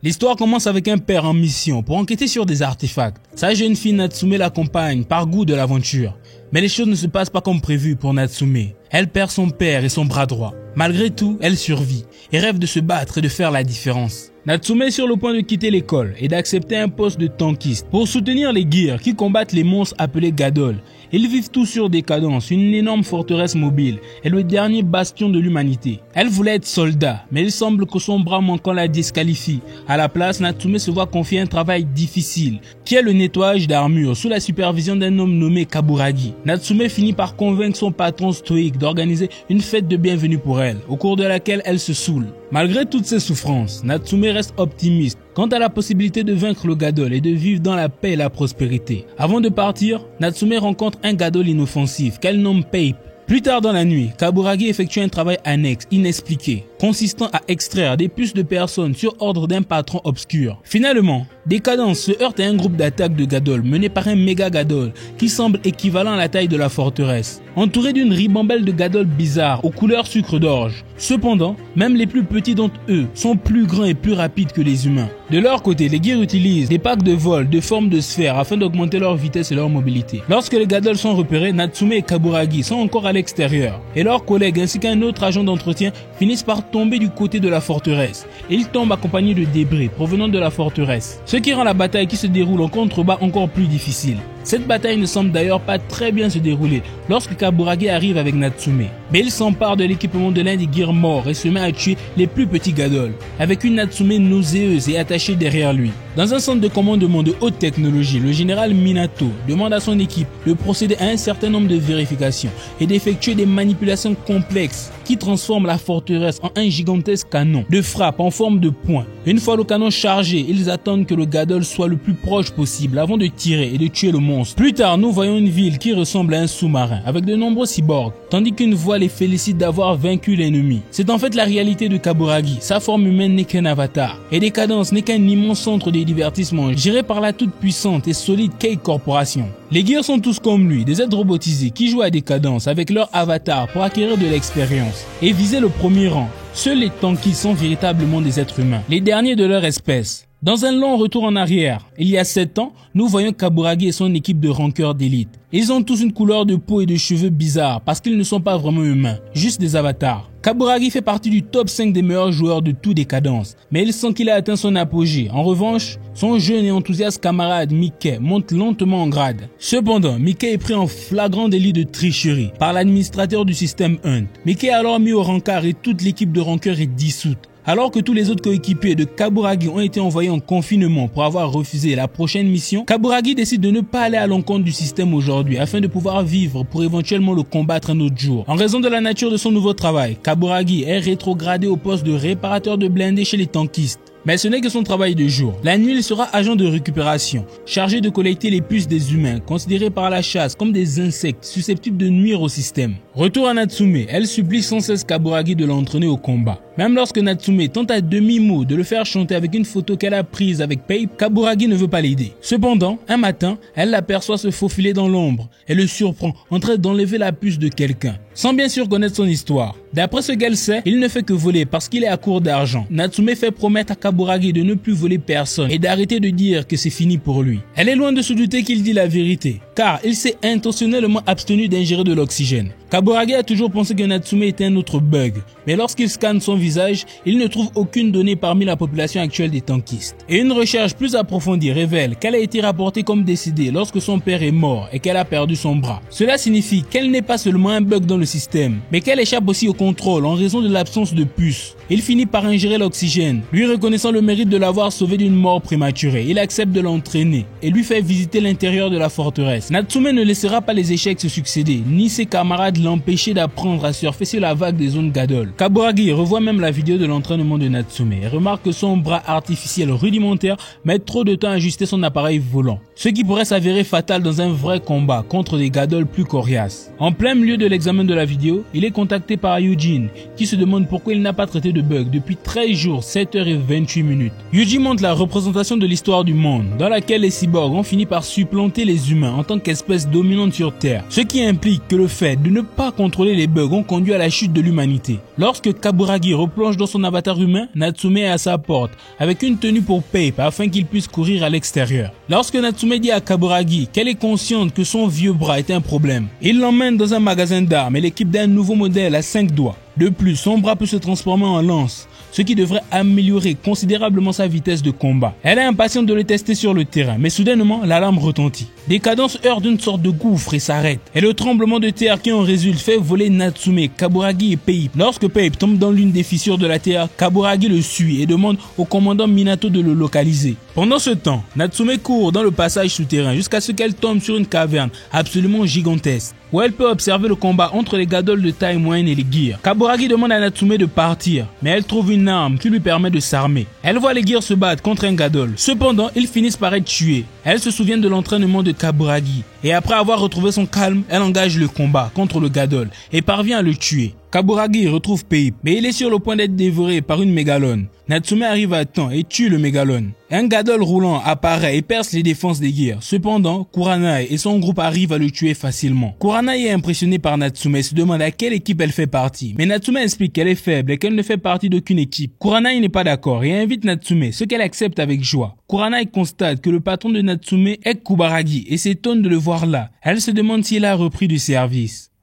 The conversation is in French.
L'histoire commence avec un père en mission pour enquêter sur des artefacts. Sa jeune fille Natsume l'accompagne par goût de l'aventure. Mais les choses ne se passent pas comme prévu pour Natsume. Elle perd son père et son bras droit. Malgré tout, elle survit et rêve de se battre et de faire la différence. Natsume est sur le point de quitter l'école et d'accepter un poste de tankiste pour soutenir les Gears qui combattent les monstres appelés Gadol. Ils vivent tous sur Décadence, une énorme forteresse mobile et le dernier bastion de l'humanité. Elle voulait être soldat, mais il semble que son bras manquant la disqualifie. À la place, Natsume se voit confier un travail difficile, qui est le nettoyage d'armure sous la supervision d'un homme nommé Kaburagi. Natsume finit par convaincre son patron stoïque d'organiser une fête de bienvenue pour elle, au cours de laquelle elle se saoule. Malgré toutes ces souffrances, Natsume reste optimiste quant à la possibilité de vaincre le Gadol et de vivre dans la paix et la prospérité. Avant de partir, Natsume rencontre un Gadol inoffensif qu'elle nomme Pape. Plus tard dans la nuit, Kaburagi effectue un travail annexe inexpliqué, consistant à extraire des puces de personnes sur ordre d'un patron obscur. Finalement, Décadence se heurte à un groupe d'attaque de Gadol mené par un méga Gadol qui semble équivalent à la taille de la forteresse, entouré d'une ribambelle de Gadol bizarres aux couleurs sucre d'orge. Cependant, même les plus petits d'entre eux sont plus grands et plus rapides que les humains. De leur côté, les Gears utilisent des packs de vol de forme de sphère afin d'augmenter leur vitesse et leur mobilité. Lorsque les Gadol sont repérés, Natsume et Kaburagi sont encore à l'extérieur et leurs collègues ainsi qu'un autre agent d'entretien finissent par tomber du côté de la forteresse. Ils tombent accompagnés de débris provenant de la forteresse, ce qui rend la bataille qui se déroule en contrebas encore plus difficile. Cette bataille ne semble d'ailleurs pas très bien se dérouler lorsque Kaburagi arrive avec Natsume. Mais il s'empare de l'équipement de l'un des Gears morts et se met à tuer les plus petits Gadol, avec une Natsume nauséeuse et attachée derrière lui. Dans un centre de commandement de haute technologie, le général Minato demande à son équipe de procéder à un certain nombre de vérifications et d'effectuer des manipulations complexes qui transforment la forteresse en un gigantesque canon de frappe en forme de poing. Une fois le canon chargé, ils attendent que le Gadol soit le plus proche possible avant de tirer et de tuer le monstre. Plus tard, nous voyons une ville qui ressemble à un sous-marin avec de nombreux cyborgs, tandis qu'une voix les félicite d'avoir vaincu l'ennemi. C'est en fait la réalité de Kaburagi. Sa forme humaine n'est qu'un avatar et Décadence n'est qu'un immense centre de divertissement géré par la toute puissante et solide Cake Corporation. Les Gears sont tous comme lui, des êtres robotisés qui jouent à Décadence avec leur avatar pour acquérir de l'expérience et viser le premier rang. Seuls les tankies sont véritablement des êtres humains, les derniers de leur espèce. Dans un long retour en arrière, il y a 7 ans, nous voyons Kaburagi et son équipe de rankeurs d'élite. Ils ont tous une couleur de peau et de cheveux bizarres parce qu'ils ne sont pas vraiment humains, juste des avatars. Kaburagi fait partie du top 5 des meilleurs joueurs de tout Décadence, mais il sent qu'il a atteint son apogée. En revanche, son jeune et enthousiaste camarade Mickey monte lentement en grade. Cependant, Mickey est pris en flagrant délit de tricherie par l'administrateur du système Hunt. Mickey est alors mis au rencard et toute l'équipe de rankeurs est dissoute. Alors que tous les autres coéquipiers de Kaburagi ont été envoyés en confinement pour avoir refusé la prochaine mission, Kaburagi décide de ne pas aller à l'encontre du système aujourd'hui afin de pouvoir vivre pour éventuellement le combattre un autre jour. En raison de la nature de son nouveau travail, Kaburagi est rétrogradé au poste de réparateur de blindés chez les tankistes. Mais ce n'est que son travail de jour. La nuit, il sera agent de récupération, chargé de collecter les puces des humains, considérés par la chasse comme des insectes susceptibles de nuire au système. Retour à Natsume, elle supplie sans cesse Kaburagi de l'entraîner au combat. Même lorsque Natsume tente à demi-mot de le faire chanter avec une photo qu'elle a prise avec Pape, Kaburagi ne veut pas l'aider. Cependant, un matin, elle l'aperçoit se faufiler dans l'ombre et le surprend en train d'enlever la puce de quelqu'un, sans bien sûr connaître son histoire. D'après ce qu'elle sait, il ne fait que voler parce qu'il est à court d'argent. Natsume fait promettre à Kaburagi de ne plus voler personne et d'arrêter de dire que c'est fini pour lui. Elle est loin de se douter qu'il dit la vérité, car il s'est intentionnellement abstenu d'ingérer de l'oxygène. Kaburagi a toujours pensé que Natsume était un autre bug, mais lorsqu'il scanne son visage, il ne trouve aucune donnée parmi la population actuelle des tankistes. Et une recherche plus approfondie révèle qu'elle a été rapportée comme décédée lorsque son père est mort et qu'elle a perdu son bras. Cela signifie qu'elle n'est pas seulement un bug dans le système, mais qu'elle échappe aussi au contrôle en raison de l'absence de puce. Il finit par ingérer l'oxygène. Lui reconnaissant le mérite de l'avoir sauvé d'une mort prématurée, il accepte de l'entraîner et lui fait visiter l'intérieur de la forteresse. Natsume ne laissera pas les échecs se succéder, ni ses camarades l'empêcher d'apprendre à surfer sur la vague des zones Gadol. Kaburagi revoit même la vidéo de l'entraînement de Natsume et remarque que son bras artificiel rudimentaire met trop de temps à ajuster son appareil volant, ce qui pourrait s'avérer fatal dans un vrai combat contre des Gadol plus coriaces. En plein milieu de l'examen de la vidéo, il est contacté par Eugene qui se demande pourquoi il n'a pas traité de bug depuis 13 jours, 7h28 minutes. Yuji montre la représentation de l'histoire du monde, dans laquelle les cyborgs ont fini par supplanter les humains en tant tant qu'espèce dominante sur Terre, ce qui implique que le fait de ne pas contrôler les bugs ont conduit à la chute de l'humanité. Lorsque Kaburagi replonge dans son avatar humain, Natsume est à sa porte, avec une tenue pour Pape afin qu'il puisse courir à l'extérieur. Lorsque Natsume dit à Kaburagi qu'elle est consciente que son vieux bras est un problème, il l'emmène dans un magasin d'armes et l'équipe d'un nouveau modèle à 5 doigts. De plus, son bras peut se transformer en lance, ce qui devrait améliorer considérablement sa vitesse de combat. Elle est impatiente de le tester sur le terrain, mais soudainement, l'alarme retentit. Des cadences heurtent d'une sorte de gouffre et s'arrêtent. Et le tremblement de terre qui en résulte fait voler Natsume, Kaburagi et Pape. Lorsque Pape tombe dans l'une des fissures de la terre, Kaburagi le suit et demande au commandant Minato de le localiser. Pendant ce temps, Natsume court dans le passage souterrain jusqu'à ce qu'elle tombe sur une caverne absolument gigantesque, où elle peut observer le combat entre les Gadols de taille moyenne et les Gears. Kaburagi demande à Natsume de partir, mais elle trouve une arme qui lui permet de s'armer. Elle voit les Gears se battre contre un Gadol. Cependant, ils finissent par être tués. Elle se souvient de l'entraînement de Kaburagi, et après avoir retrouvé son calme, elle engage le combat contre le Gadol et parvient à le tuer. Kaburagi retrouve Pape, mais il est sur le point d'être dévoré par une mégalone. Natsume arrive à temps et tue le mégalone. Un Gadol roulant apparaît et perce les défenses des Gears. Cependant, Kuranai et son groupe arrivent à le tuer facilement. Kuranai est impressionné par Natsume et se demande à quelle équipe elle fait partie. Mais Natsume explique qu'elle est faible et qu'elle ne fait partie d'aucune équipe. Kuranai n'est pas d'accord et invite Natsume, ce qu'elle accepte avec joie. Kuranai constate que le patron de Natsume est Kubaragi et s'étonne de le voir là. Elle se demande s'il a repris du service.